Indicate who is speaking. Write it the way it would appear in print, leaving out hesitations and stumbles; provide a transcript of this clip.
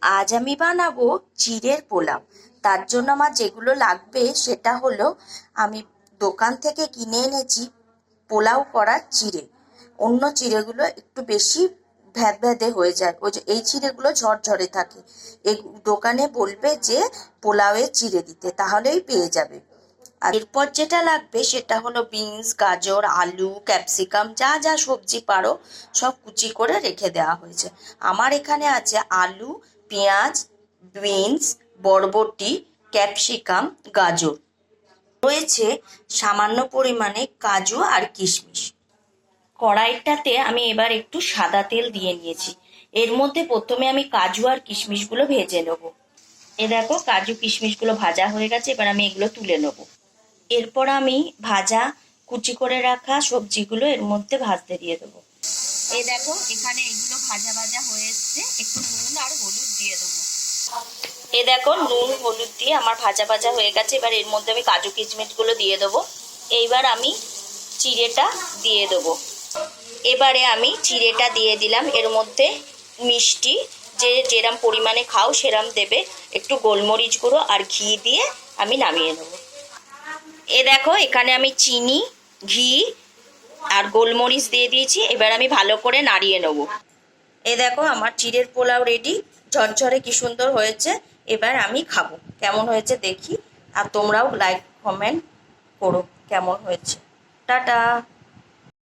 Speaker 1: আজ আমি বানাবো চিড়ের পোলাও। তার জন্য আমার যেগুলো লাগবে সেটা হলো, আমি দোকান থেকে কিনে এনেছি পোলাও করার চিড়ে। অন্য চিড়েগুলো একটু বেশি ভ্যাদভ্যাদে হয়ে যায়, ওই যে এই চিড়েগুলো ঝরঝরে থাকে। এই দোকানে বলবে যে পোলাওয়ের চিড়ে দিতে, তাহলেই পেয়ে যাবে। আর এরপর যেটা লাগবে সেটা হলো বিনস, গাজর, আলু, ক্যাপসিকাম, যা যা সবজি পারো সব কুচি করে রেখে দেওয়া হয়েছে। আমার এখানে আছে আলু, পেঁয়াজ, বিনস, বরবটি, ক্যাপসিকাম, গাজর, রয়েছে সামান্য পরিমাণে কাজু আর কিশমিশ। কড়াইটাতে আমি এবার একটু সাদা তেল দিয়ে নিয়েছি। এর মধ্যে প্রথমে আমি কাজু আর কিশমিশগুলো ভেজে নেবো। এ দেখো, কাজু কিশমিশগুলো ভাজা হয়ে গেছে, এবার আমি এগুলো তুলে নেবো। এরপর আমি ভাজা কুচি করে রাখা সবজিগুলো এর মধ্যে ভাজতে দিয়ে দেবো। এই দেখো, এখানে এগুলো ভাজা ভাজা হয়ে এসছে, একটু নুন আর হলুদ দিয়ে দেবো। এ দেখো, নুন হলুদ দিয়ে আমার ভাজা ভাজা হয়ে গেছে। এবার এর মধ্যে আমি কাজু কিশমিশগুলো দিয়ে দেবো। এইবার আমি চিড়েটা দিয়ে দেবো। এবারে আমি চিড়েটা দিয়ে দিলাম। এর মধ্যে মিষ্টি যে যেরম পরিমাণে খাও সেরম দেবে, একটু গোলমরিচ গুঁড়ো আর ঘি দিয়ে আমি নামিয়ে নেবো। এ দেখো, এখানে আমি চিনি, ঘি আর গোলমরিচ দিয়ে দিয়েছি। এবার আমি ভালো করে নাড়িয়ে নেব। এ দেখো, আমার চিড়ের পোলাও রেডি। ঝরঝরে কি সুন্দর হয়েছে। এবার আমি খাবো, কেমন হয়েছে দেখি। আর তোমরাও লাইক কমেন্ট করো কেমন হয়েছে। টাটা।